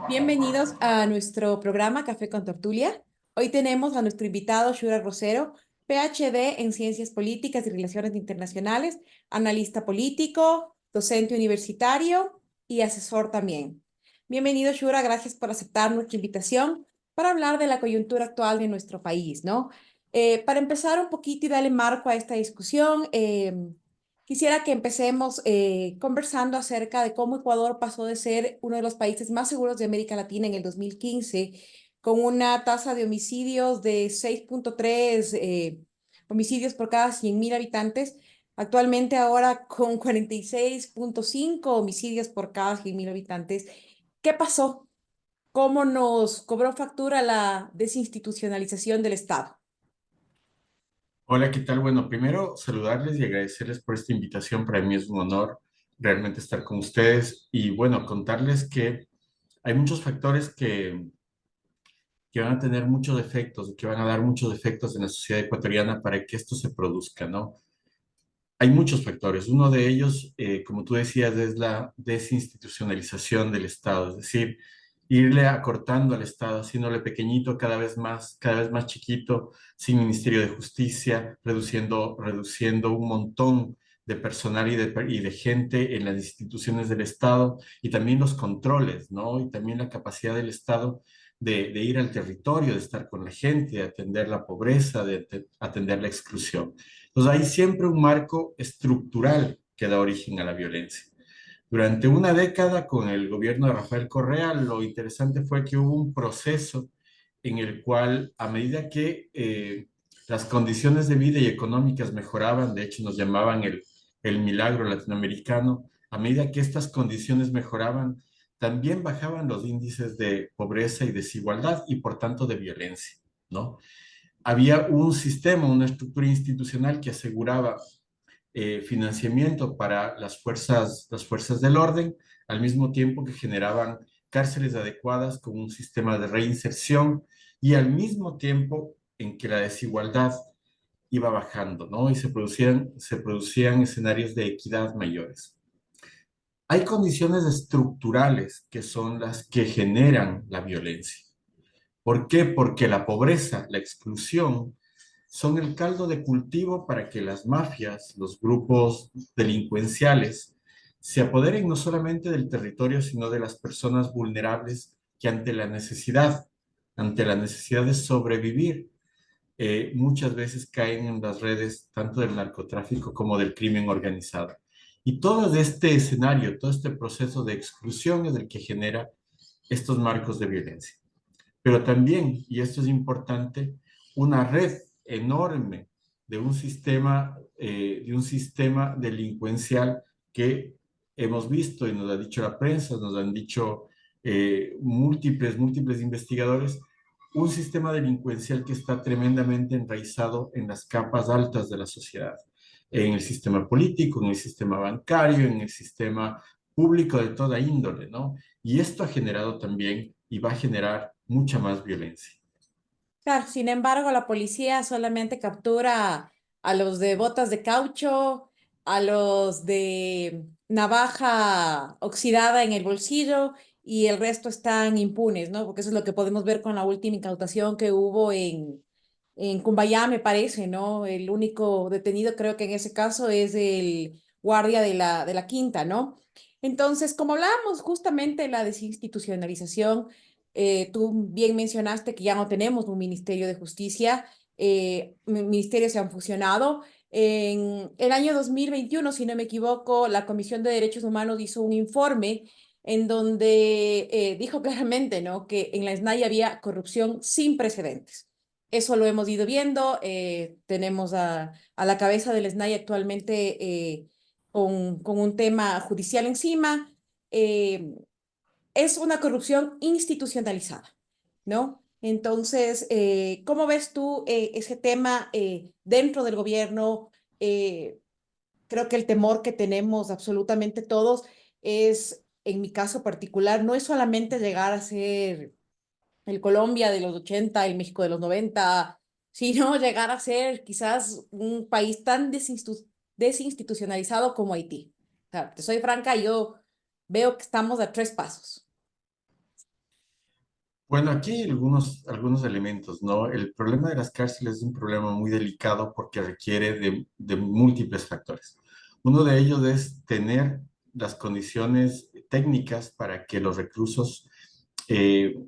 Bienvenidos a nuestro programa Café con Tertulia. Hoy tenemos a nuestro invitado Shura Rosero, PhD en Ciencias Políticas y Relaciones Internacionales, analista político, docente universitario y asesor también. Bienvenido, Shura, gracias por aceptar nuestra invitación para hablar de la coyuntura actual de nuestro país, ¿no? Para empezar un poquito y darle marco a esta discusión, quisiera que empecemos conversando acerca de cómo Ecuador pasó de ser uno de los países más seguros de América Latina en el 2015, con una tasa de homicidios de 6.3 homicidios por cada 100.000 habitantes, actualmente ahora con 46.5 homicidios por cada 100.000 habitantes. ¿Qué pasó? ¿Cómo nos cobró factura la desinstitucionalización del Estado? Hola, ¿qué tal? Bueno, primero saludarles y agradecerles por esta invitación. Para mí es un honor realmente estar con ustedes y bueno, contarles que hay muchos factores que van a tener muchos efectos, que van a dar muchos efectos en la sociedad ecuatoriana para que esto se produzca, ¿no? Hay muchos factores. Uno de ellos, como tú decías, es la desinstitucionalización del Estado, es decir, irle acortando al Estado, haciéndole pequeñito cada vez más chiquito, sin Ministerio de Justicia, reduciendo un montón de personal y de gente en las instituciones del Estado y también los controles, ¿no? Y también la capacidad del Estado de ir al territorio, de estar con la gente, de atender la pobreza, de atender la exclusión. Entonces hay siempre un marco estructural que da origen a la violencia. Durante una década con el gobierno de Rafael Correa, lo interesante fue que hubo un proceso en el cual, a medida que las condiciones de vida y económicas mejoraban, de hecho nos llamaban el milagro latinoamericano, a medida que estas condiciones mejoraban, también bajaban los índices de pobreza y desigualdad y por tanto de violencia, ¿no? Había un sistema, una estructura institucional que aseguraba financiamiento para las fuerzas del orden, al mismo tiempo que generaban cárceles adecuadas con un sistema de reinserción y al mismo tiempo en que la desigualdad iba bajando, ¿no? Y se producían escenarios de equidad mayores. Hay condiciones estructurales que son las que generan la violencia. ¿Por qué? Porque la pobreza, la exclusión, son el caldo de cultivo para que las mafias, los grupos delincuenciales, se apoderen no solamente del territorio, sino de las personas vulnerables que ante la necesidad de sobrevivir, muchas veces caen en las redes tanto del narcotráfico como del crimen organizado. Y todo este escenario, todo este proceso de exclusión es el que genera estos marcos de violencia, pero también, y esto es importante, una red enorme de un sistema delincuencial que hemos visto y nos ha dicho la prensa, nos han dicho múltiples investigadores, un sistema delincuencial que está tremendamente enraizado en las capas altas de la sociedad, en el sistema político, en el sistema bancario, en el sistema público de toda índole, ¿no? Y esto ha generado también y va a generar mucha más violencia. Claro, sin embargo, la policía solamente captura a los de botas de caucho, a los de navaja oxidada en el bolsillo y el resto están impunes, ¿no? Porque eso es lo que podemos ver con la última incautación que hubo en Cumbayá, me parece, ¿no? El único detenido creo que en ese caso es el guardia de la quinta, ¿no? Entonces, como hablábamos justamente de la desinstitucionalización, tú bien mencionaste que ya no tenemos un Ministerio de Justicia, ministerios se han fusionado. En el año 2021, si no me equivoco, la Comisión de Derechos Humanos hizo un informe en donde dijo claramente, ¿no?, que en la SNAI había corrupción sin precedentes. Eso lo hemos ido viendo. Tenemos a la cabeza del SNAI actualmente con un tema judicial encima. Eh, es una corrupción institucionalizada, ¿no? Entonces, ¿cómo ves tú ese tema dentro del gobierno? Eh, Creo que el temor que tenemos absolutamente todos es, en mi caso particular, no es solamente llegar a ser el Colombia de los 80, el México de los 90, sino llegar a ser quizás un país tan desinstitucionalizado como Haití. O sea, te soy franca, yo veo que estamos a 3 pasos. Bueno, aquí hay algunos elementos, ¿no? El problema de las cárceles es un problema muy delicado porque requiere de múltiples factores. Uno de ellos es tener las condiciones técnicas para que los reclusos, eh,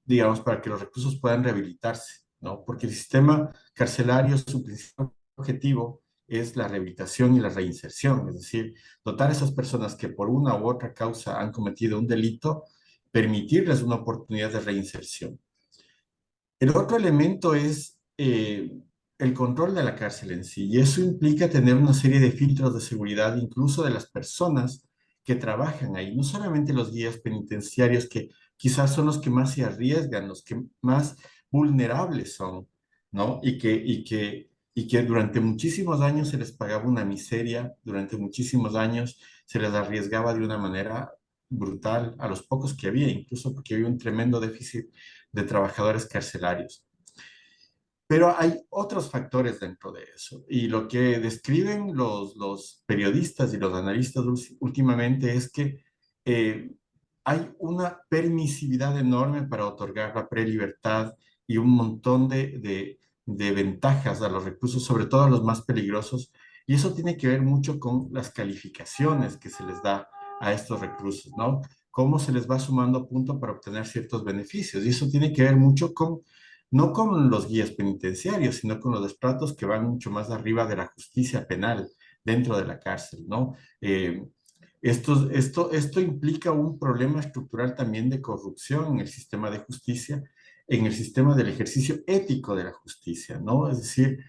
digamos, para que los reclusos puedan rehabilitarse, ¿no? Porque el sistema carcelario, su principal objetivo es la rehabilitación y la reinserción, es decir, dotar a esas personas que por una u otra causa han cometido un delito, permitirles una oportunidad de reinserción. El otro elemento es el control de la cárcel en sí, y eso implica tener una serie de filtros de seguridad, incluso de las personas que trabajan ahí, no solamente los guías penitenciarios, que quizás son los que más se arriesgan, los que más vulnerables son, ¿no? Y que durante muchísimos años se les pagaba una miseria, durante muchísimos años se les arriesgaba de una manera brutal a los pocos que había, incluso porque había un tremendo déficit de trabajadores carcelarios. Pero hay otros factores dentro de eso. Y lo que describen los periodistas y los analistas últimamente es que eh, hay una permisividad enorme para otorgar la prelibertad y un montón de ventajas a los reclusos, sobre todo a los más peligrosos. Y eso tiene que ver mucho con las calificaciones que se les da a estos reclusos, ¿no? Cómo se les va sumando punto para obtener ciertos beneficios. Y eso tiene que ver mucho con no con los guías penitenciarios, sino con los estratos que van mucho más arriba de la justicia penal dentro de la cárcel, ¿no? Esto implica un problema estructural también de corrupción en el sistema de justicia, en el sistema del ejercicio ético de la justicia, ¿no? Es decir,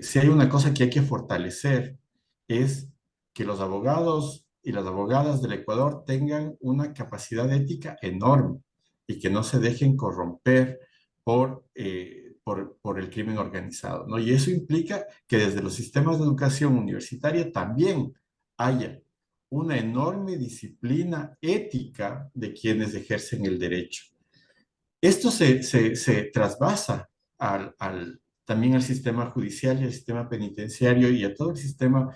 si hay una cosa que hay que fortalecer es que los abogados y las abogadas del Ecuador tengan una capacidad ética enorme y que no se dejen corromper por el crimen organizado, ¿no? Y eso implica que desde los sistemas de educación universitaria también haya una enorme disciplina ética de quienes ejercen el derecho. Esto se trasvasa también al sistema judicial y al sistema penitenciario y a todo el sistema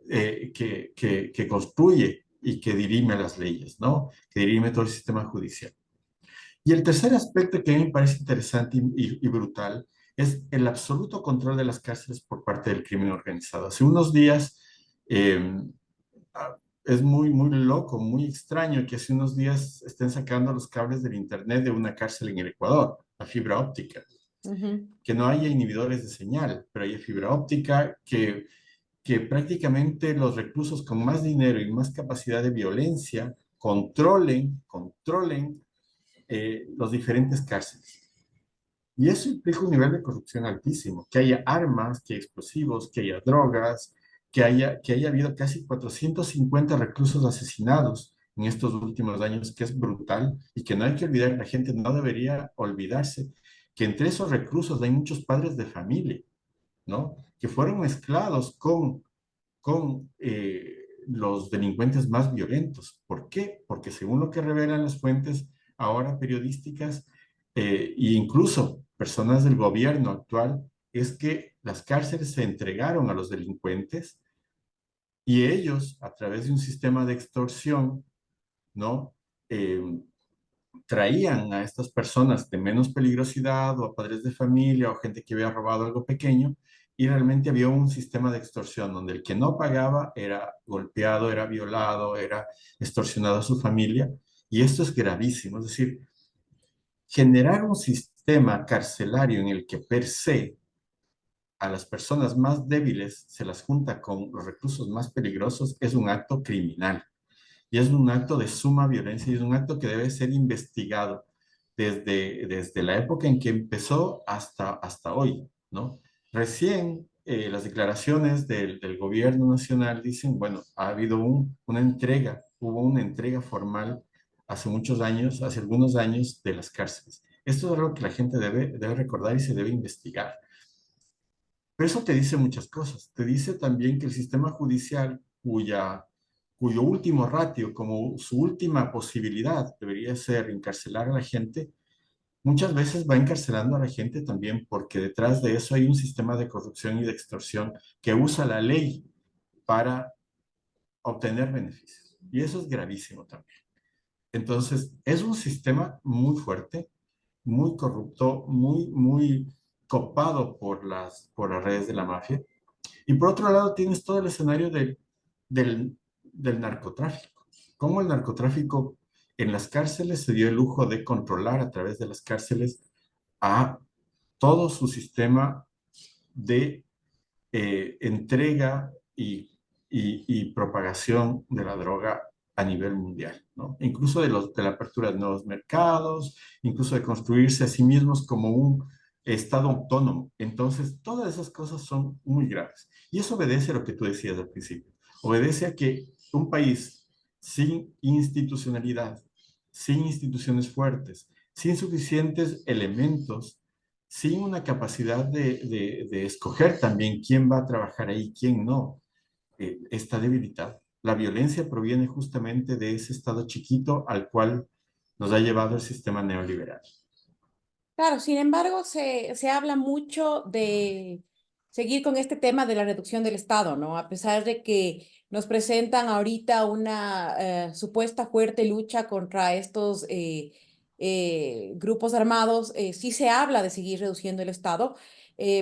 que construye y que dirime las leyes, ¿no? Que dirime todo el sistema judicial. Y el tercer aspecto que a mí me parece interesante y brutal es el absoluto control de las cárceles por parte del crimen organizado. Hace unos días, eh, es muy loco, muy extraño que hace unos días estén sacando los cables del Internet de una cárcel en el Ecuador, la fibra óptica, Ujú. que no haya inhibidores de señal, pero hay fibra óptica que prácticamente los reclusos con más dinero y más capacidad de violencia controlen los diferentes cárceles. Y eso implica un nivel de corrupción altísimo, que haya armas, que haya explosivos, que haya drogas, que haya habido casi 450 reclusos asesinados en estos últimos años, que es brutal y que no hay que olvidar, la gente no debería olvidarse que entre esos reclusos hay muchos padres de familia, ¿no? Que fueron mezclados con los delincuentes más violentos. ¿Por qué? Porque según lo que revelan las fuentes ahora periodísticas e incluso personas del gobierno actual, es que las cárceles se entregaron a los delincuentes y ellos, a través de un sistema de extorsión, ¿no? Eh, traían a estas personas de menos peligrosidad o a padres de familia o gente que había robado algo pequeño y realmente había un sistema de extorsión donde el que no pagaba era golpeado, era violado, era extorsionado a su familia y esto es gravísimo, es decir, generar un sistema carcelario en el que per se a las personas más débiles se las junta con los reclusos más peligrosos es un acto criminal. Y es un acto de suma violencia y es un acto que debe ser investigado desde la época en que empezó hasta hoy, ¿no? Recién las declaraciones del gobierno nacional dicen, bueno, ha habido una entrega, hubo una entrega formal hace muchos años, hace algunos años, de las cárceles. Esto es algo que la gente debe recordar y se debe investigar. Pero eso te dice muchas cosas. Te dice también que el sistema judicial, cuyo último ratio, como su última posibilidad, debería ser encarcelar a la gente, muchas veces va encarcelando a la gente también porque detrás de eso hay un sistema de corrupción y de extorsión que usa la ley para obtener beneficios. Y eso es gravísimo también. Entonces, es un sistema muy fuerte, muy corrupto, muy copado por las redes de la mafia. Y por otro lado, tienes todo el escenario del narcotráfico. Cómo el narcotráfico en las cárceles se dio el lujo de controlar a través de las cárceles a todo su sistema de entrega y propagación de la droga a nivel mundial, ¿no? Incluso de la apertura de nuevos mercados, incluso de construirse a sí mismos como un estado autónomo. Entonces, todas esas cosas son muy graves. Y eso obedece a lo que tú decías al principio. Obedece a que un país sin institucionalidad, sin instituciones fuertes, sin suficientes elementos, sin una capacidad de escoger también quién va a trabajar ahí, quién no, está debilitado. La violencia proviene justamente de ese estado chiquito al cual nos ha llevado el sistema neoliberal. Claro, sin embargo, se habla mucho de seguir con este tema de la reducción del Estado, ¿no? A pesar de que nos presentan ahorita una supuesta fuerte lucha contra estos grupos armados, sí se habla de seguir reduciendo el Estado.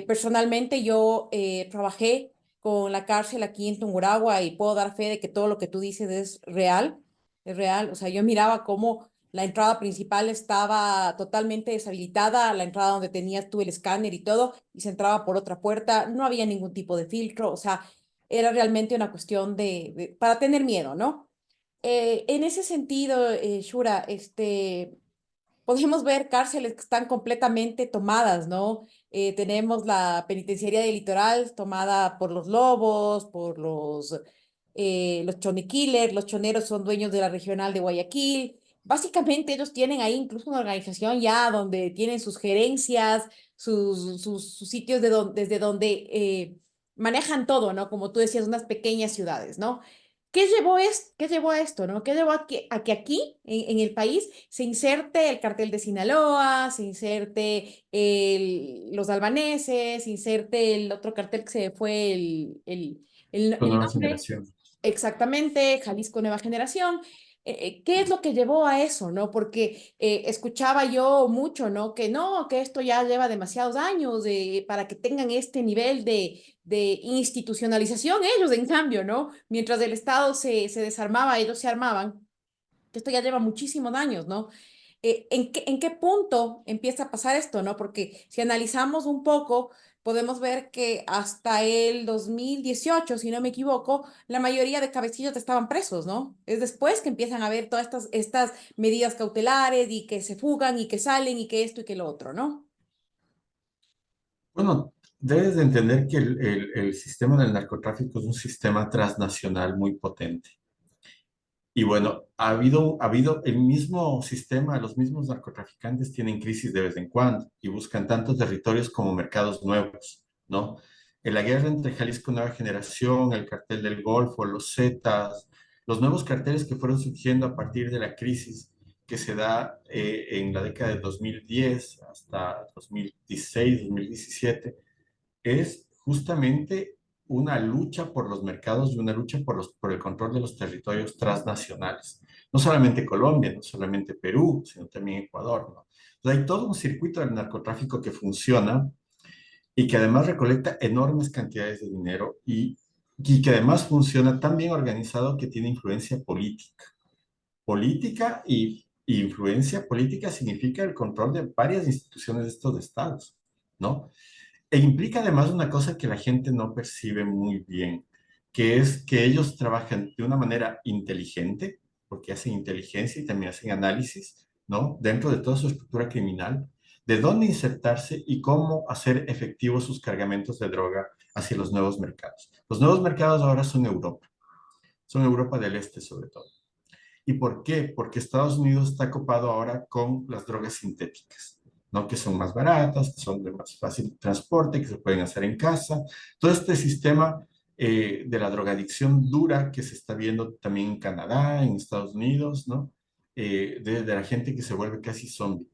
Personalmente, yo trabajé con la cárcel aquí en Tungurahua y puedo dar fe de que todo lo que tú dices es real, es real. O sea, yo miraba cómo la entrada principal estaba totalmente deshabilitada, la entrada donde tenías tú el escáner y todo, y se entraba por otra puerta, no había ningún tipo de filtro, o sea, era realmente una cuestión para tener miedo, ¿no? En ese sentido, Shura, podemos ver cárceles que están completamente tomadas, ¿no? Tenemos la penitenciaría del Litoral tomada por los lobos, por los Chone Killers, los choneros son dueños de la regional de Guayaquil. Básicamente ellos tienen ahí incluso una organización ya donde tienen sus gerencias, sus sitios desde donde manejan todo, ¿no? Como tú decías, unas pequeñas ciudades, ¿no? ¿Qué llevó a esto, ¿no? ¿Qué llevó a que aquí, en el país, se inserte el cartel de Sinaloa, se inserte los albaneses, se inserte el otro cartel que se fue Con el nueva nombre? generación. Exactamente, Jalisco Nueva Generación. ¿Qué es lo que llevó a eso, no? Porque escuchaba yo mucho, ¿no? Que no, que esto ya lleva demasiados años para que tengan este nivel de institucionalización ellos, en cambio, ¿no? Mientras el Estado se desarmaba, ellos se armaban, que esto ya lleva muchísimos años, ¿no? En qué punto empieza a pasar esto, ¿no? Porque si analizamos un poco, podemos ver que hasta el 2018, si no me equivoco, la mayoría de cabecillas estaban presos, ¿no? Es después que empiezan a ver todas estas medidas cautelares y que se fugan y que salen y que esto y que lo otro, ¿no? Bueno, debes de entender que el sistema del narcotráfico es un sistema transnacional muy potente. Y bueno, ha habido el mismo sistema, los mismos narcotraficantes tienen crisis de vez en cuando y buscan tanto territorios como mercados nuevos, ¿no? En la guerra entre Jalisco Nueva Generación, el cartel del Golfo, los Zetas, los nuevos carteles que fueron surgiendo a partir de la crisis que se da en la década de 2010 hasta 2016, 2017, es justamente una lucha por los mercados y una lucha por el control de los territorios transnacionales. No solamente Colombia, no solamente Perú, sino también Ecuador, ¿no? Entonces, hay todo un circuito del narcotráfico que funciona y que además recolecta enormes cantidades de dinero y que además funciona tan bien organizado que tiene influencia política. Política y influencia política significa el control de varias instituciones de estos estados, ¿no? E implica además una cosa que la gente no percibe muy bien, que es que ellos trabajan de una manera inteligente, porque hacen inteligencia y también hacen análisis, ¿no? Dentro de toda su estructura criminal, de dónde insertarse y cómo hacer efectivos sus cargamentos de droga hacia los nuevos mercados. Los nuevos mercados ahora son Europa del Este sobre todo. ¿Y por qué? Porque Estados Unidos está copado ahora con las drogas sintéticas, ¿no? Que son más baratas, que son de más fácil transporte, que se pueden hacer en casa. Todo este sistema de la drogadicción dura que se está viendo también en Canadá, en Estados Unidos, ¿no? De la gente que se vuelve casi zombie.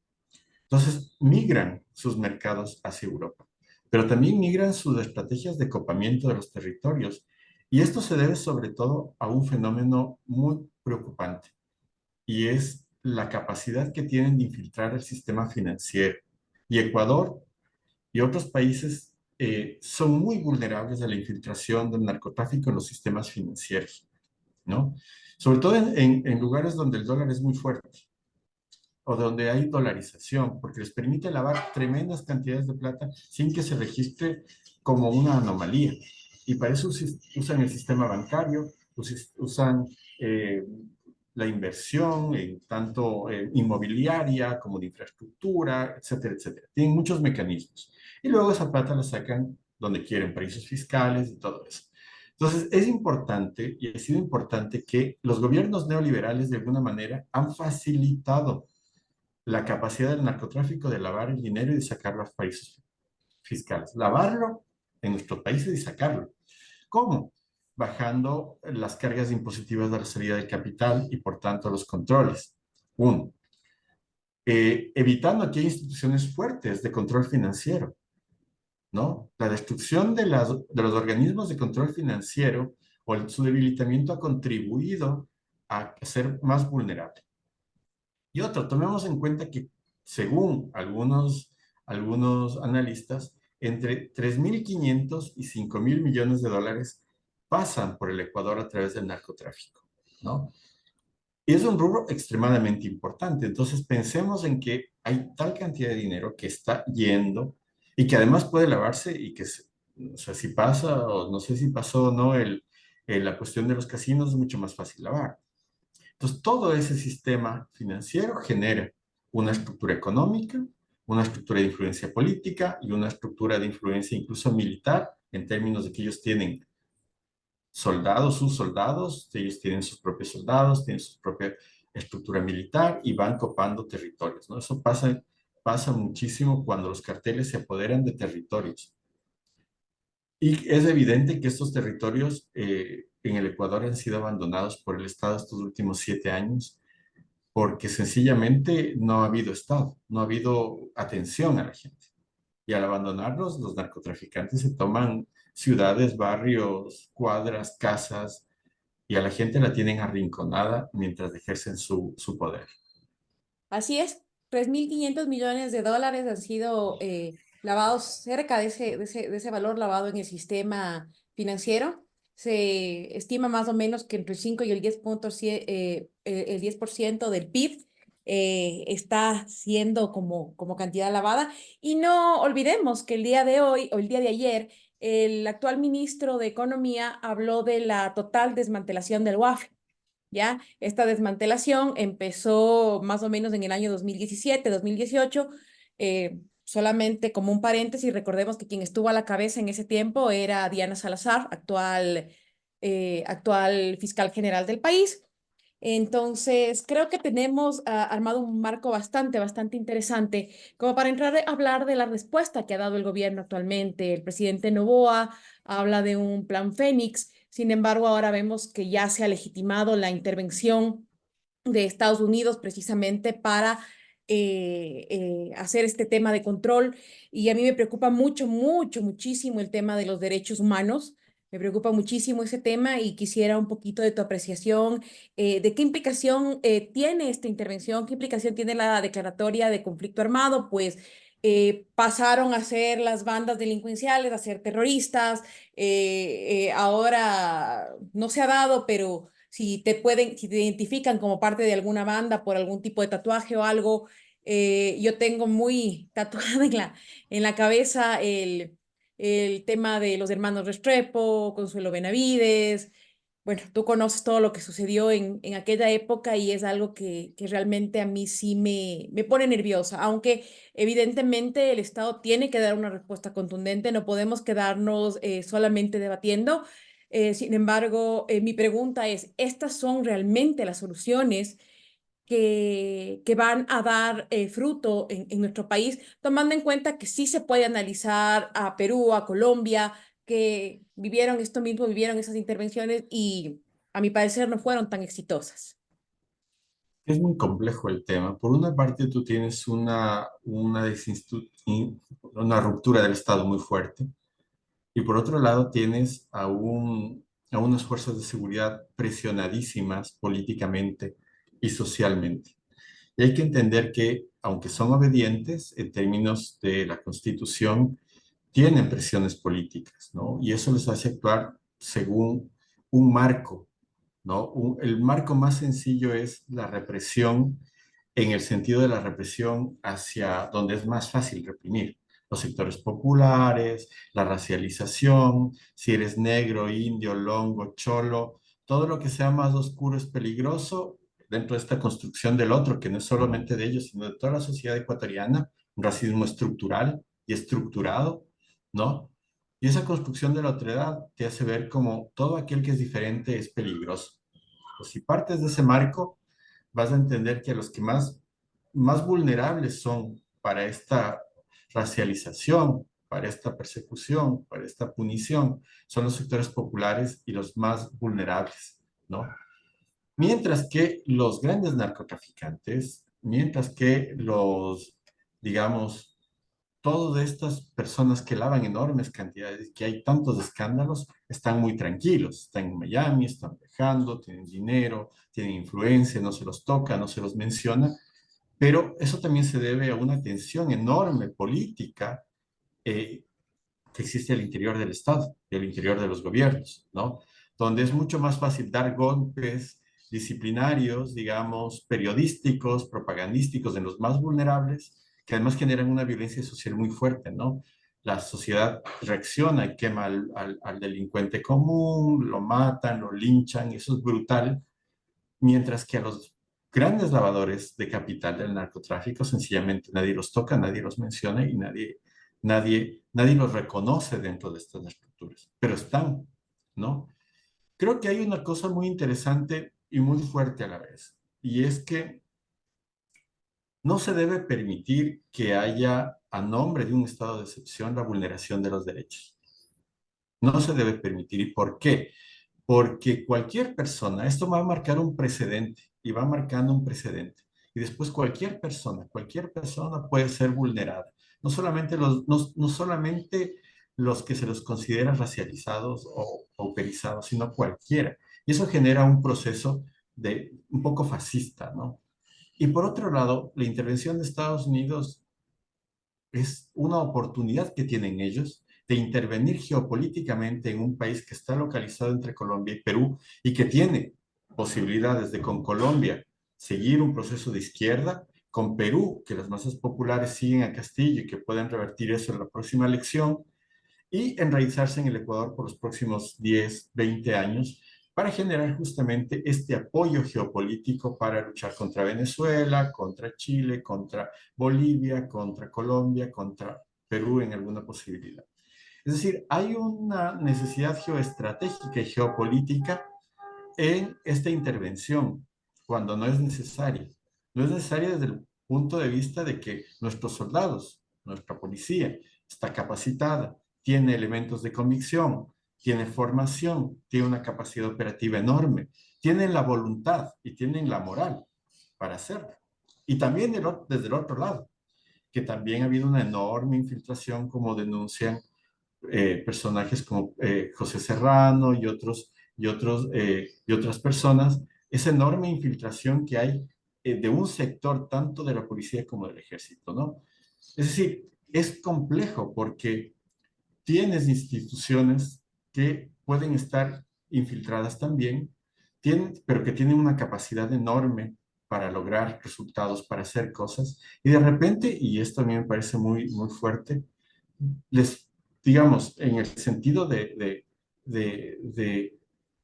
Entonces, migran sus mercados hacia Europa, pero también migran sus estrategias de copamiento de los territorios Y esto se debe sobre todo a un fenómeno muy preocupante y es la capacidad que tienen de infiltrar el sistema financiero. Y Ecuador y otros países son muy vulnerables a la infiltración del narcotráfico en los sistemas financieros, ¿no? Sobre todo en lugares donde el dólar es muy fuerte o donde hay dolarización, porque les permite lavar tremendas cantidades de plata sin que se registre como una anomalía. Y para eso usan el sistema bancario, usan eh, la inversión, tanto inmobiliaria como de infraestructura, etcétera, etcétera. Tienen muchos mecanismos. Y luego esa plata la sacan donde quieren, paraísos fiscales y todo eso. Entonces, es importante y ha sido importante que los gobiernos neoliberales de alguna manera han facilitado la capacidad del narcotráfico de lavar el dinero y de sacarlo a países fiscales. Lavarlo en nuestros países y sacarlo. ¿Cómo? Bajando las cargas impositivas de la salida del capital y por tanto los controles. Uno, evitando que haya instituciones fuertes de control financiero, ¿no? La destrucción de los organismos de control financiero o su debilitamiento ha contribuido a ser más vulnerable. Y otro, tomemos en cuenta que según algunos analistas, entre 3.500 y 5.000 millones de dólares pasan por el Ecuador a través del narcotráfico, ¿no? Y es un rubro extremadamente importante. Entonces pensemos en que hay tal cantidad de dinero que está yendo y que además puede lavarse y que, o sea, si pasa o no sé si pasó o no la cuestión de los casinos, es mucho más fácil lavar. Entonces, todo ese sistema financiero genera una estructura económica, una estructura de influencia política y una estructura de influencia incluso militar, en términos de que ellos tienen soldados, sus soldados, ellos tienen sus propios soldados, tienen su propia estructura militar y van copando territorios, ¿no? Eso pasa muchísimo cuando los carteles se apoderan de territorios. Y es evidente que estos territorios en el Ecuador han sido abandonados por el Estado estos últimos 7 años porque sencillamente no ha habido Estado, no ha habido atención a la gente. Y al abandonarlos, los narcotraficantes se toman ciudades, barrios, cuadras, casas, y a la gente la tienen arrinconada mientras ejercen su poder. Así es, 3.500 millones de dólares han sido lavados cerca de ese valor lavado en el sistema financiero. Se estima más o menos que entre el 5 y el 10% del PIB está siendo como cantidad lavada. Y no olvidemos que el día de hoy o el día de ayer, el actual ministro de Economía habló de la total desmantelación del WAF. ¿Ya? Esta desmantelación empezó más o menos en el año 2017, 2018. Solamente como un paréntesis, recordemos que quien estuvo a la cabeza en ese tiempo era Diana Salazar, actual fiscal general del país. Entonces, creo que tenemos armado un marco bastante interesante como para entrar a hablar de la respuesta que ha dado el gobierno actualmente. El presidente Noboa habla de un plan Fénix. Sin embargo, ahora vemos que ya se ha legitimado la intervención de Estados Unidos precisamente para hacer este tema de control. Y a mí me preocupa muchísimo el tema de los derechos humanos. Me preocupa muchísimo ese tema y quisiera un poquito de tu apreciación de qué implicación tiene esta intervención, qué implicación tiene la declaratoria de conflicto armado, pues pasaron a ser las bandas delincuenciales, a ser terroristas. Ahora no se ha dado, pero si te identifican como parte de alguna banda por algún tipo de tatuaje o algo, yo tengo muy tatuada en la cabeza el tema de los hermanos Restrepo, Consuelo Benavides. Bueno, tú conoces todo lo que sucedió en aquella época y es algo que realmente a mí sí me pone nerviosa, aunque evidentemente el Estado tiene que dar una respuesta contundente, no podemos quedarnos solamente debatiendo. Sin embargo, mi pregunta es, ¿estas son realmente las soluciones que van a dar fruto en nuestro país, tomando en cuenta que sí se puede analizar a Perú, a Colombia, que vivieron esto mismo, vivieron esas intervenciones y a mi parecer no fueron tan exitosas? Es muy complejo el tema. Por una parte, tú tienes una ruptura del Estado muy fuerte, y por otro lado, tienes a un a unas fuerzas de seguridad presionadísimas políticamente y socialmente. Y hay que entender que, aunque son obedientes en términos de la Constitución, tienen presiones políticas, ¿no? Y eso les hace actuar según un marco, ¿no? El marco más sencillo es la represión en el sentido de la represión hacia donde es más fácil reprimir. Los sectores populares, la racialización, si eres negro, indio, longo, cholo, todo lo que sea más oscuro es peligroso dentro de esta construcción del otro, que no es solamente de ellos, sino de toda la sociedad ecuatoriana, un racismo estructural y estructurado, ¿no? Y esa construcción de la otredad te hace ver como todo aquel que es diferente es peligroso. Pues si partes de ese marco, vas a entender que los que más vulnerables son para esta racialización, para esta persecución, para esta punición, son los sectores populares y los más vulnerables, ¿no? Mientras que los grandes narcotraficantes, mientras que digamos, todas estas personas que lavan enormes cantidades, que hay tantos escándalos, están muy tranquilos, están en Miami, están viajando, tienen dinero, tienen influencia, no se los toca, no se los menciona, pero eso también se debe a una tensión enorme política eh, que existe al interior del Estado y al interior de los gobiernos, ¿no? Donde es mucho más fácil dar golpes disciplinarios, digamos, periodísticos, propagandísticos en los más vulnerables, que además generan una violencia social muy fuerte, ¿no? La sociedad reacciona y quema al delincuente común, lo matan, lo linchan, eso es brutal, mientras que a los grandes lavadores de capital del narcotráfico sencillamente nadie los toca, nadie los menciona y nadie los reconoce dentro de estas estructuras, pero están, ¿no? Creo que hay una cosa muy interesante y muy fuerte a la vez, y es que no se debe permitir que haya, a nombre de un estado de excepción, la vulneración de los derechos. No se debe permitir. ¿Y por qué? Porque cualquier persona, esto va a marcar un precedente y va marcando un precedente. Y después cualquier persona puede ser vulnerada. No solamente los que se los considera racializados o pauperizados, sino cualquiera. Y eso genera un proceso un poco fascista, ¿no? Y por otro lado, la intervención de Estados Unidos es una oportunidad que tienen ellos de intervenir geopolíticamente en un país que está localizado entre Colombia y Perú y que tiene posibilidades de con Colombia seguir un proceso de izquierda, con Perú, que las masas populares siguen a Castillo y que pueden revertir eso en la próxima elección, y enraizarse en el Ecuador por los próximos 10, 20 años para generar justamente este apoyo geopolítico para luchar contra Venezuela, contra Chile, contra Bolivia, contra Colombia, contra Perú en alguna posibilidad. Es decir, hay una necesidad geoestratégica y geopolítica en esta intervención cuando no es necesaria. No es necesaria desde el punto de vista de que nuestros soldados, nuestra policía, está capacitada, tiene elementos de convicción, tiene formación, tiene una capacidad operativa enorme, tienen la voluntad y tienen la moral para hacerlo. Y también desde el otro lado, que también ha habido una enorme infiltración, como denuncian personajes como José Serrano y otras personas, esa enorme infiltración que hay de un sector tanto de la policía como del ejército, ¿no? Es decir, es complejo porque tienes instituciones que pueden estar infiltradas también, pero que tienen una capacidad enorme para lograr resultados, para hacer cosas, y de repente, y esto a mí me parece muy, muy fuerte, les, digamos, en el sentido de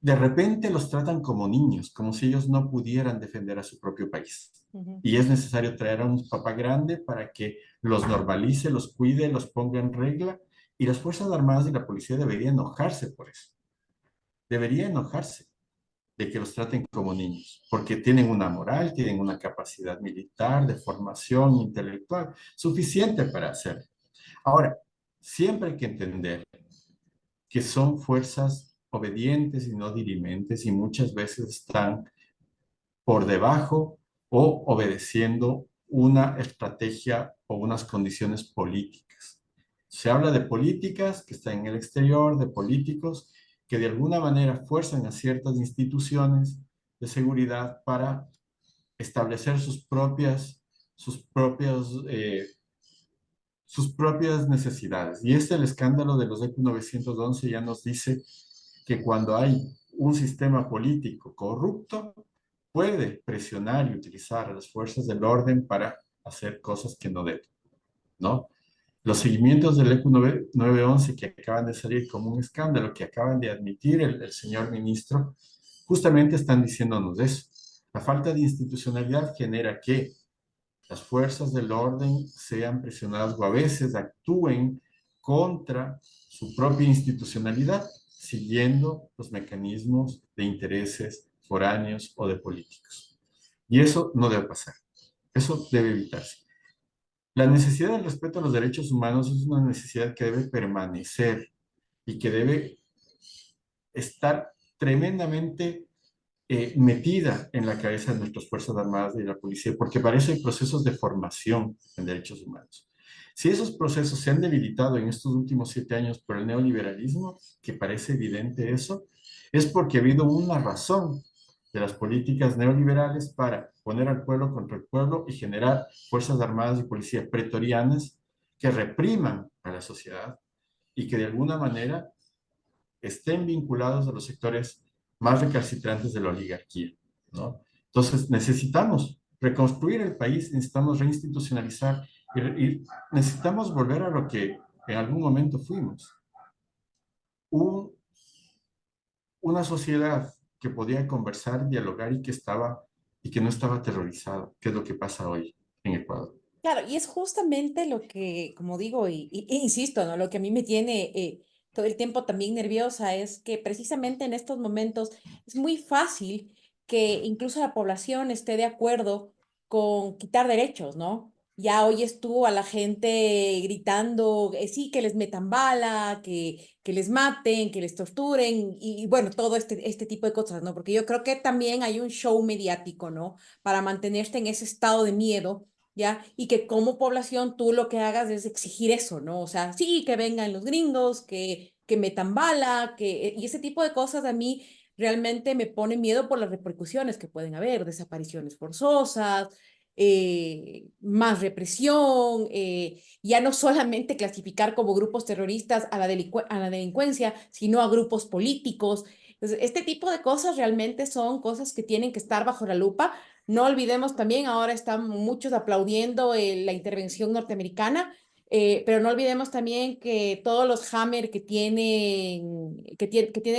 repente los tratan como niños, como si ellos no pudieran defender a su propio país. Ujú. Y es necesario traer a un papá grande para que los normalice, los cuide, los ponga en regla. Y las Fuerzas Armadas y la policía deberían enojarse por eso. Debería enojarse de que los traten como niños, porque tienen una moral, tienen una capacidad militar, de formación intelectual suficiente para hacerlo. Ahora, siempre hay que entender que son fuerzas obedientes y no dirimentes y muchas veces están por debajo o obedeciendo una estrategia o unas condiciones políticas. Se habla de políticas que están en el exterior, de políticos, que de alguna manera fuerzan a ciertas instituciones de seguridad para establecer sus propias, eh, sus propias necesidades. Y este, el escándalo de los ECU 911 ya nos dice que cuando hay un sistema político corrupto, puede presionar y utilizar a las fuerzas del orden para hacer cosas que no deben, ¿no? Los seguimientos del ECU 911 que acaban de salir como un escándalo, que acaban de admitir el señor ministro, justamente están diciéndonos eso. La falta de institucionalidad genera que las fuerzas del orden sean presionadas o a veces actúen contra su propia institucionalidad, siguiendo los mecanismos de intereses foráneos o de políticos. Y eso no debe pasar. Eso debe evitarse. La necesidad del respeto a los derechos humanos es una necesidad que debe permanecer y que debe estar tremendamente metida en la cabeza de nuestras Fuerzas Armadas y de la policía, porque para eso hay procesos de formación en derechos humanos. Si esos procesos se han debilitado en estos últimos 7 años por el neoliberalismo, que parece evidente eso, es porque ha habido una razón de las políticas neoliberales para poner al pueblo contra el pueblo y generar Fuerzas Armadas y policías pretorianas que repriman a la sociedad y que de alguna manera estén vinculados a los sectores más recalcitrantes de la oligarquía, ¿no? Entonces, necesitamos reconstruir el país, necesitamos reinstitucionalizar y necesitamos volver a lo que en algún momento fuimos. Un, una sociedad que podía conversar, dialogar y que no estaba aterrorizada, que es lo que pasa hoy en Ecuador. Claro, y es justamente lo que, como digo, e insisto, ¿no? Lo que a mí me tiene todo el tiempo también nerviosa es que precisamente en estos momentos es muy fácil que incluso la población esté de acuerdo con quitar derechos, ¿no? Ya oyes tú a la gente gritando, sí, que les metan bala, que les maten, que les torturen, y bueno, todo este tipo de cosas, ¿no? Porque yo creo que también hay un show mediático, ¿no? Para mantenerte en ese estado de miedo, ¿ya? Y que como población tú lo que hagas es exigir eso, ¿no? O sea, sí, que vengan los gringos, que metan bala, y ese tipo de cosas a mí realmente me pone miedo por las repercusiones que pueden haber, desapariciones forzosas, más represión, ya no solamente clasificar como grupos terroristas a a la delincuencia, sino a grupos políticos. Entonces, este tipo de cosas realmente son cosas que tienen que estar bajo la lupa. No olvidemos también, ahora están muchos aplaudiendo la intervención norteamericana, pero no olvidemos también que todos los Hammer que tienen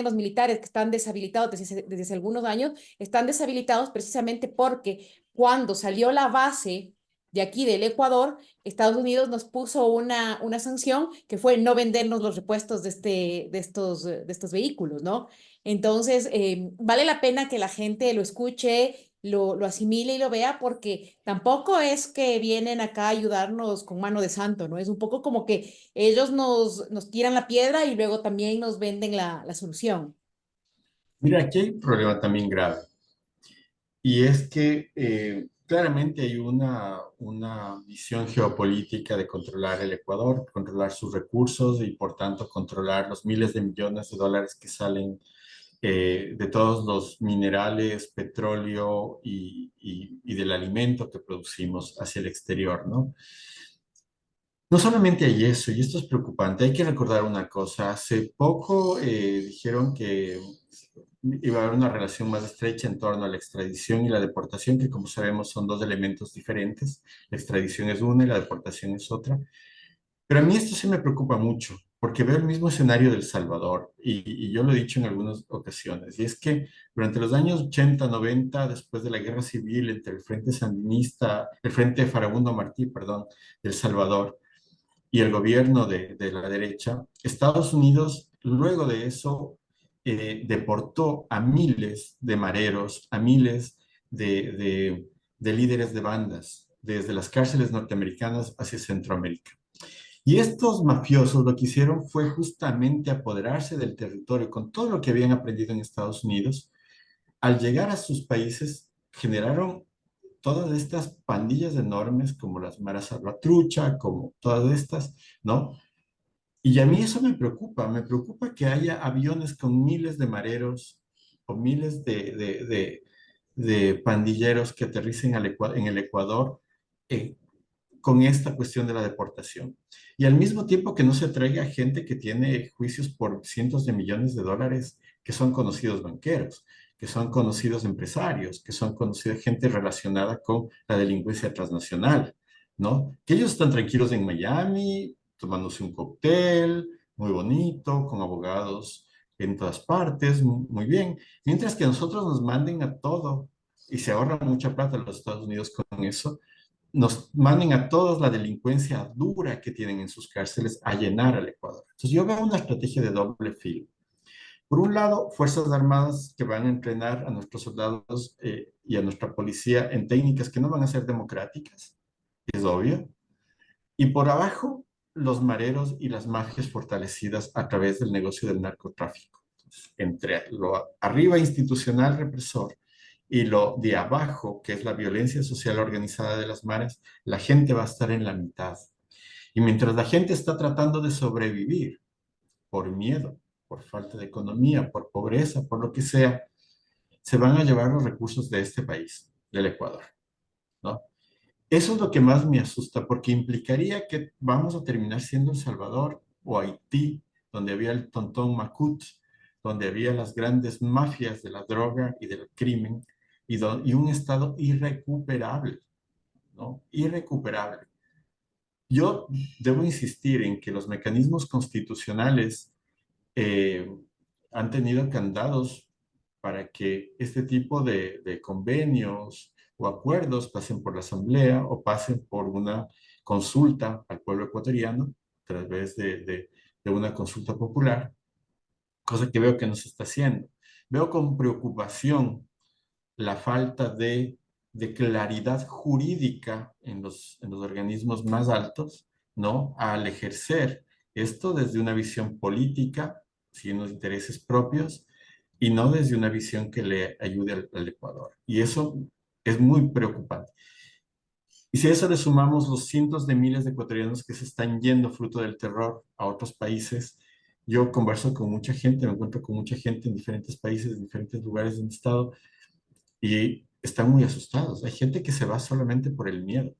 los militares que están deshabilitados desde hace algunos años, están deshabilitados precisamente porque cuando salió la base de aquí del Ecuador, Estados Unidos nos puso una sanción que fue no vendernos los repuestos de estos vehículos, ¿no? Entonces, vale la pena que la gente lo escuche, lo asimile y lo vea, porque tampoco es que vienen acá a ayudarnos con mano de santo, ¿no? Es un poco como que ellos nos tiran la piedra y luego también nos venden la solución. Mira, aquí hay un problema también grave. Y es que claramente hay una visión geopolítica de controlar el Ecuador, controlar sus recursos y por tanto controlar los miles de millones de dólares que salen de todos los minerales, petróleo y del alimento que producimos hacia el exterior, ¿no? No solamente hay eso, y esto es preocupante, hay que recordar una cosa. Hace poco dijeron que iba a haber una relación más estrecha en torno a la extradición y la deportación, que como sabemos son dos elementos diferentes. La extradición es una y la deportación es otra. Pero a mí esto sí me preocupa mucho, porque veo el mismo escenario del Salvador, y yo lo he dicho en algunas ocasiones, y es que durante los años 80, 90, después de la guerra civil entre el Frente Sandinista, el Frente Farabundo Martí, perdón, del Salvador, y el gobierno de la derecha, Estados Unidos luego de eso deportó a miles de mareros, a miles de líderes de bandas, desde las cárceles norteamericanas hacia Centroamérica. Y estos mafiosos lo que hicieron fue justamente apoderarse del territorio con todo lo que habían aprendido en Estados Unidos. Al llegar a sus países, generaron todas estas pandillas enormes como las Maras Salvatrucha, como todas estas, ¿no? Y a mí eso me preocupa que haya aviones con miles de mareros o miles de pandilleros que aterricen en el Ecuador eh, con esta cuestión de la deportación. Y al mismo tiempo que no se traiga gente que tiene juicios por cientos de millones de dólares, que son conocidos banqueros, que son conocidos empresarios, que son conocidos gente relacionada con la delincuencia transnacional, ¿no? Que ellos están tranquilos en Miami, tomándose un cóctel, muy bonito, con abogados en todas partes, muy bien, mientras que a nosotros nos manden a todo y se ahorra mucha plata en los Estados Unidos con eso, nos manden a todos la delincuencia dura que tienen en sus cárceles a llenar al Ecuador. Entonces yo veo una estrategia de doble filo. Por un lado, Fuerzas Armadas que van a entrenar a nuestros soldados y a nuestra policía en técnicas que no van a ser democráticas, es obvio. Y por abajo, los mareros y las mafias fortalecidas a través del negocio del narcotráfico. Entonces, entre lo arriba institucional represor y lo de abajo, que es la violencia social organizada de las maras, la gente va a estar en la mitad. Y mientras la gente está tratando de sobrevivir por miedo, por falta de economía, por pobreza, por lo que sea, se van a llevar los recursos de este país, del Ecuador, ¿no? Eso es lo que más me asusta, porque implicaría que vamos a terminar siendo El Salvador o Haití, donde había el Tontón Macut, donde había las grandes mafias de la droga y del crimen, y un estado irrecuperable, ¿no? Irrecuperable. Yo debo insistir en que los mecanismos constitucionales eh, han tenido candados para que este tipo de convenios o acuerdos pasen por la Asamblea o pasen por una consulta al pueblo ecuatoriano a través de una consulta popular, cosa que veo que no se está haciendo. Veo con preocupación la falta de claridad jurídica en los organismos más altos, ¿no? Al ejercer esto desde una visión política, siguiendo los intereses propios, y no desde una visión que le ayude al Ecuador. Y eso es muy preocupante. Y si a eso le sumamos los cientos de miles de ecuatorianos que se están yendo fruto del terror a otros países, yo converso con mucha gente, me encuentro con mucha gente en diferentes países, en diferentes lugares del estado, y están muy asustados. Hay gente que se va solamente por el miedo,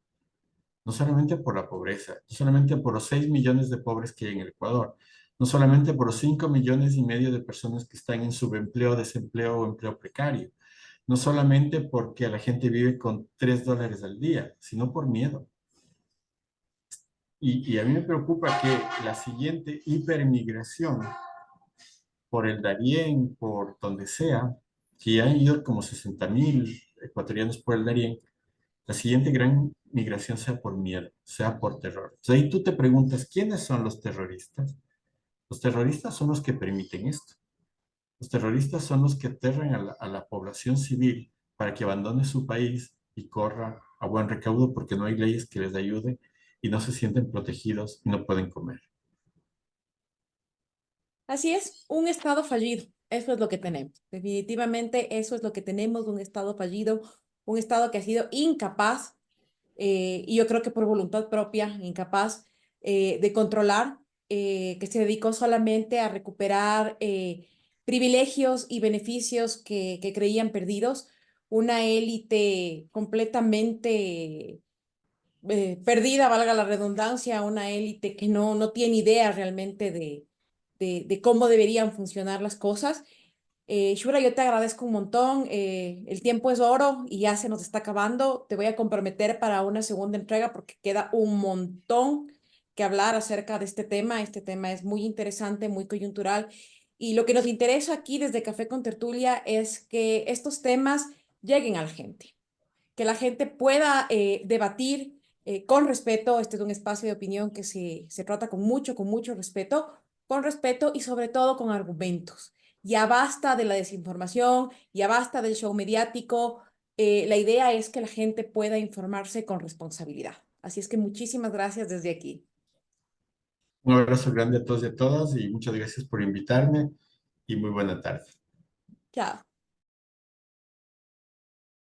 no solamente por la pobreza, no solamente por los 6 millones de pobres que hay en el Ecuador, no solamente por los 5 millones y medio de personas que están en subempleo, desempleo o empleo precario, no solamente porque la gente vive con $3 al día, sino por miedo. Y a mí me preocupa que la siguiente hipermigración por el Darién, por donde sea, que han ido como 60.000 ecuatorianos por el Darién, la siguiente gran migración sea por miedo, sea por terror. Entonces ahí tú te preguntas, ¿quiénes son los terroristas? Los terroristas son los que permiten esto. Los terroristas son los que aterran a la población civil para que abandone su país y corra a buen recaudo porque no hay leyes que les ayuden y no se sienten protegidos y no pueden comer. Así es, un estado fallido. Eso es lo que tenemos. Definitivamente eso es lo que tenemos, un estado fallido, un estado que ha sido incapaz, y yo creo que por voluntad propia, incapaz de controlar, que se dedicó solamente a recuperar privilegios y beneficios que creían perdidos. Una élite completamente perdida, valga la redundancia, una élite que no tiene idea realmente de cómo deberían funcionar las cosas. Shura, yo te agradezco un montón. El tiempo es oro y ya se nos está acabando. Te voy a comprometer para una segunda entrega porque queda un montón que hablar acerca de este tema. Este tema es muy interesante, muy coyuntural. Y lo que nos interesa aquí desde Café con Tertulia es que estos temas lleguen a la gente, que la gente pueda debatir con respeto. Este es un espacio de opinión que se trata con mucho respeto, con respeto y sobre todo con argumentos. Ya basta de la desinformación, ya basta del show mediático. La idea es que la gente pueda informarse con responsabilidad. Así es que muchísimas gracias desde aquí. Un abrazo grande a todos y a todas y muchas gracias por invitarme y muy buena tarde. Chao.